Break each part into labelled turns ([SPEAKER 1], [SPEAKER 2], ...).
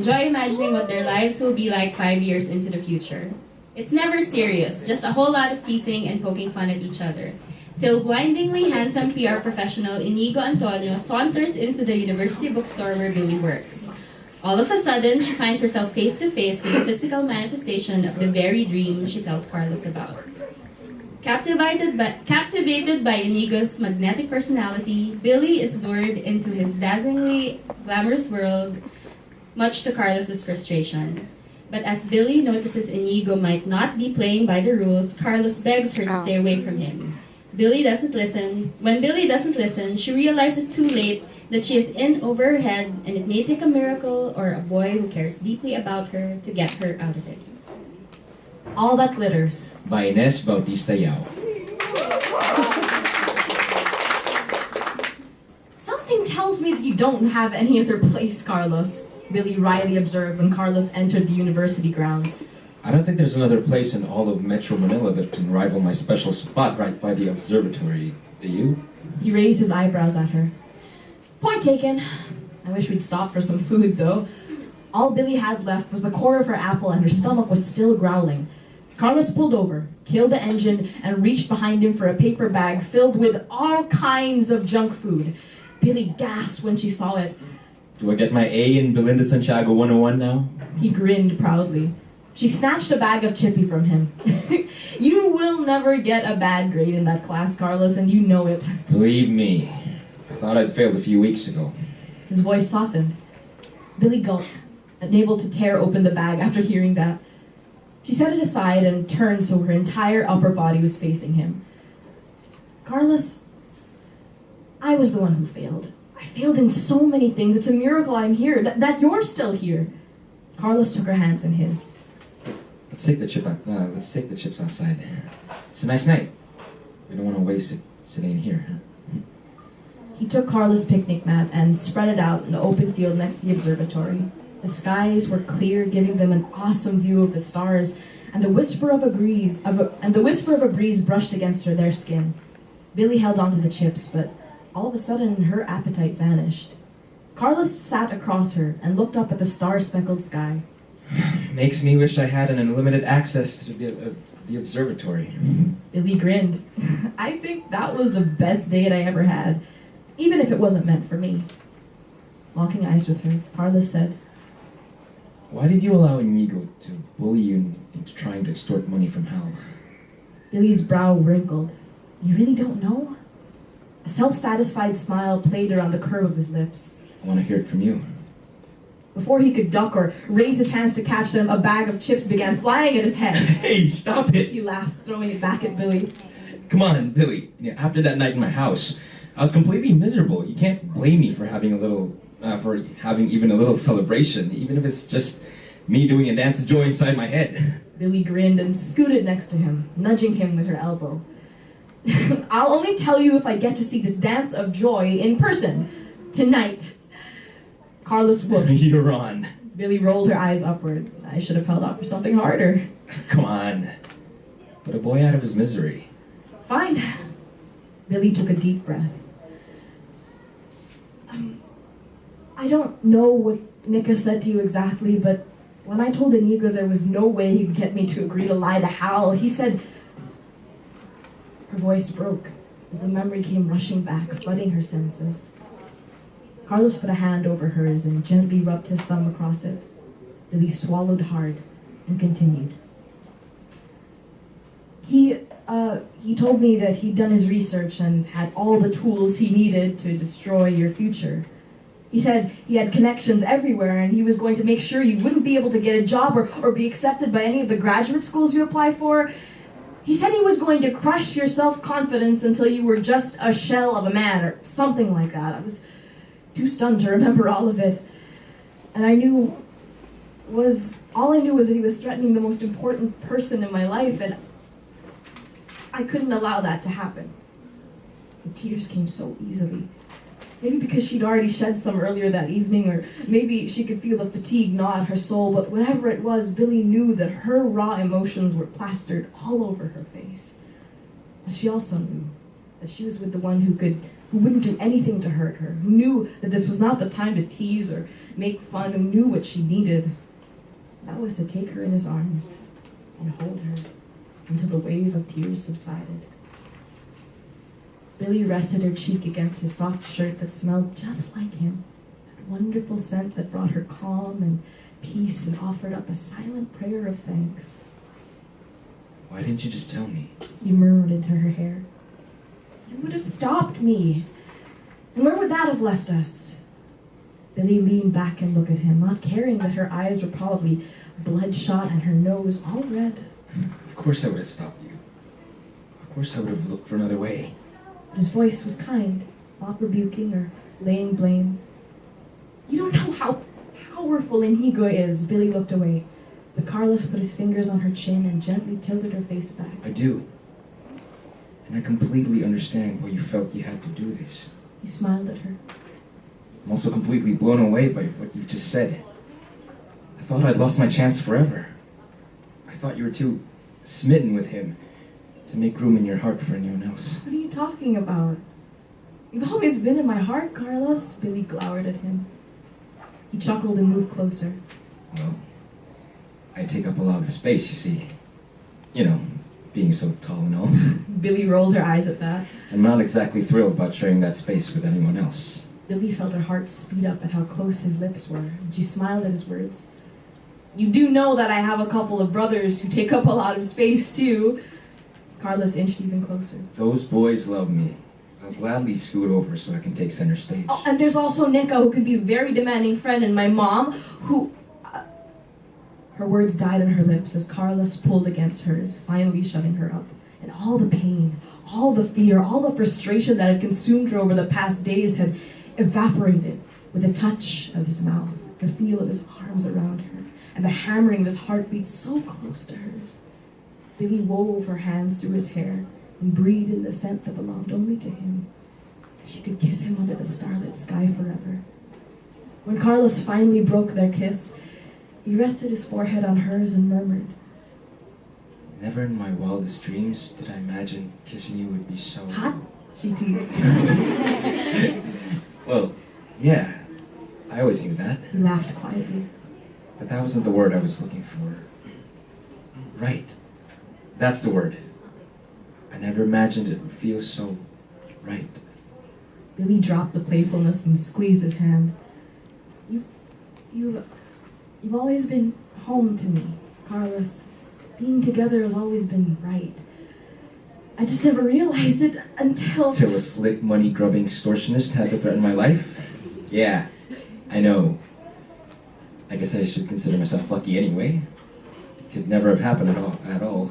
[SPEAKER 1] enjoy imagining what their lives will be like 5 years into the future. It's never serious, just a whole lot of teasing and poking fun at each other. Till blindingly handsome PR professional Inigo Antonio saunters into the university bookstore where Billy works. All of a sudden, she finds herself face to face with the physical manifestation of the very dream she tells Carlos about. Captivated by Inigo's magnetic personality, Billy is lured into his dazzlingly glamorous world, much to Carlos's frustration. But as Billy notices Inigo might not be playing by the rules, Carlos begs her to stay away from him. Billy doesn't listen. When Billy doesn't listen, she realizes too late that she is in over her head, and it may take a miracle or a boy who cares deeply about her to get her out of it.
[SPEAKER 2] All That Glitters
[SPEAKER 3] by Ines Bautista-Yao.
[SPEAKER 2] Something tells me that you don't have any other place, Carlos, Billy wryly observed when Carlos entered the university grounds.
[SPEAKER 3] I don't think there's another place in all of Metro Manila that can rival my special spot right by the observatory. Do you?
[SPEAKER 2] He raised his eyebrows at her. Point taken. I wish we'd stop for some food, though. All Billy had left was the core of her apple, and her stomach was still growling. Carlos pulled over, killed the engine, and reached behind him for a paper bag filled with all kinds of junk food. Billy gasped when she saw it.
[SPEAKER 3] Do I get my A in Belinda Santiago 101 now?
[SPEAKER 2] He grinned proudly. She snatched a bag of chippy from him. You will never get a bad grade in that class, Carlos, and you know it.
[SPEAKER 3] Believe me, I thought I'd failed a few weeks ago.
[SPEAKER 2] His voice softened. Billy gulped, unable to tear open the bag after hearing that. She set it aside and turned so her entire upper body was facing him. Carlos, I was the one who failed. I failed in so many things. It's a miracle I'm here, that you're still here. Carlos took her hands in his.
[SPEAKER 3] Let's take the chips outside. It's a nice night. We don't want to waste it sitting in here. Huh?
[SPEAKER 2] He took Carlos' picnic mat and spread it out in the open field next to the observatory. The skies were clear, giving them an awesome view of the stars, and the whisper of a breeze brushed against their skin. Billy held onto the chips, but all of a sudden her appetite vanished. Carlos sat across her and looked up at the star-speckled sky.
[SPEAKER 3] Makes me wish I had an unlimited access to the observatory.
[SPEAKER 2] Billy grinned. I think that was the best date I ever had, even if it wasn't meant for me. Locking eyes with her, Carlos said,
[SPEAKER 3] Why did you allow Inigo to bully you into trying to extort money from Hal?
[SPEAKER 2] Billy's brow wrinkled. You really don't know? A self-satisfied smile played around the curve of his lips.
[SPEAKER 3] I want to hear it from you.
[SPEAKER 2] Before he could duck or raise his hands to catch them, a bag of chips began flying at his head.
[SPEAKER 3] Hey, stop it!
[SPEAKER 2] He laughed, throwing it back at Billy.
[SPEAKER 3] Come on, Billy. After that night in my house, I was completely miserable. You can't blame me for having even a little celebration, even if it's just me doing a dance of joy inside my head.
[SPEAKER 2] Billy grinned and scooted next to him, nudging him with her elbow. I'll only tell you if I get to see this dance of joy in person. Tonight. Carlos whooped.
[SPEAKER 3] You're on.
[SPEAKER 2] Billy rolled her eyes upward. I should have held out for something harder.
[SPEAKER 3] Come on. Put a boy out of his misery.
[SPEAKER 2] Fine. Billy took a deep breath. I don't know what Nika said to you exactly, but when I told Inigo there was no way he could get me to agree to lie to Hal, he said... Her voice broke as a memory came rushing back, flooding her senses. Carlos put a hand over hers and gently rubbed his thumb across it. Billy swallowed hard and continued. He told me that he'd done his research and had all the tools he needed to destroy your future. He said he had connections everywhere and he was going to make sure you wouldn't be able to get a job or be accepted by any of the graduate schools you apply for. He said he was going to crush your self-confidence until you were just a shell of a man or something like that. I was too stunned to remember all of it. And all I knew was that he was threatening the most important person in my life, and I couldn't allow that to happen. The tears came so easily. Maybe because she'd already shed some earlier that evening, or maybe she could feel the fatigue gnaw at her soul, but whatever it was, Billy knew that her raw emotions were plastered all over her face. And she also knew that she was with the one who could who wouldn't do anything to hurt her, who knew that this was not the time to tease or make fun, who knew what she needed. That was to take her in his arms and hold her until the wave of tears subsided. Billy rested her cheek against his soft shirt that smelled just like him, that wonderful scent that brought her calm and peace and offered up a silent prayer of thanks.
[SPEAKER 3] Why didn't you just tell me?
[SPEAKER 2] He murmured into her hair. You would have stopped me. And where would that have left us? Billy leaned back and looked at him, not caring that her eyes were probably bloodshot and her nose all red.
[SPEAKER 3] Of course I would have stopped you. Of course I would have looked for another way.
[SPEAKER 2] But his voice was kind, not rebuking or laying blame. You don't know how powerful Inigo is. Billy looked away, but Carlos put his fingers on her chin and gently tilted her face back.
[SPEAKER 3] I do. And I completely understand why you felt you had to do this.
[SPEAKER 2] He smiled at her.
[SPEAKER 3] I'm also completely blown away by what you've just said. I thought I'd lost my chance forever. I thought you were too smitten with him to make room in your heart for anyone else.
[SPEAKER 2] What are you talking about? You've always been in my heart, Carlos. Billy glowered at him. He chuckled and moved closer.
[SPEAKER 3] Well, I take up a lot of space, you see. You know, being so tall and all.
[SPEAKER 2] Billy rolled her eyes at that.
[SPEAKER 3] I'm not exactly thrilled about sharing that space with anyone else.
[SPEAKER 2] Billy felt her heart speed up at how close his lips were, and she smiled at his words. You do know that I have a couple of brothers who take up a lot of space, too. Carlos inched even closer.
[SPEAKER 3] Those boys love me. I'll gladly scoot over so I can take center stage.
[SPEAKER 2] Oh, and there's also Nika, who can be a very demanding friend, and my mom, who... Her words died on her lips as Carlos pulled against hers, finally shutting her up. And all the pain, all the fear, all the frustration that had consumed her over the past days had evaporated with the touch of his mouth, the feel of his arms around her, and the hammering of his heartbeat so close to hers. Billy wove her hands through his hair and breathed in the scent that belonged only to him. She could kiss him under the starlit sky forever. When Carlos finally broke their kiss, he rested his forehead on hers and murmured,
[SPEAKER 3] Never in my wildest dreams did I imagine kissing you would be so...
[SPEAKER 2] hot? She teased.
[SPEAKER 3] Well, yeah, I always knew that.
[SPEAKER 2] He laughed quietly.
[SPEAKER 3] But that wasn't the word I was looking for. Right. That's the word. I never imagined it would feel so right.
[SPEAKER 2] Billy dropped the playfulness and squeezed his hand. You've always been home to me, Carlos. Being together has always been right. I just never realized it until...
[SPEAKER 3] Till a slick, money-grubbing extortionist had to threaten my life? Yeah, I know. I guess I should consider myself lucky anyway. It could never have happened at all.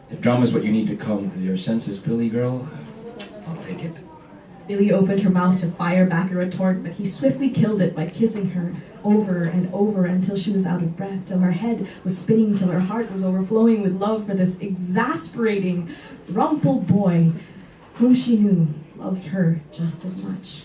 [SPEAKER 3] If drama's what you need to come to your senses, Billy girl, I'll take it.
[SPEAKER 2] Billy opened her mouth to fire back a retort, but he swiftly killed it by kissing her over and over until she was out of breath, till her head was spinning, till her heart was overflowing with love for this exasperating, rumpled boy whom she knew loved her just as much.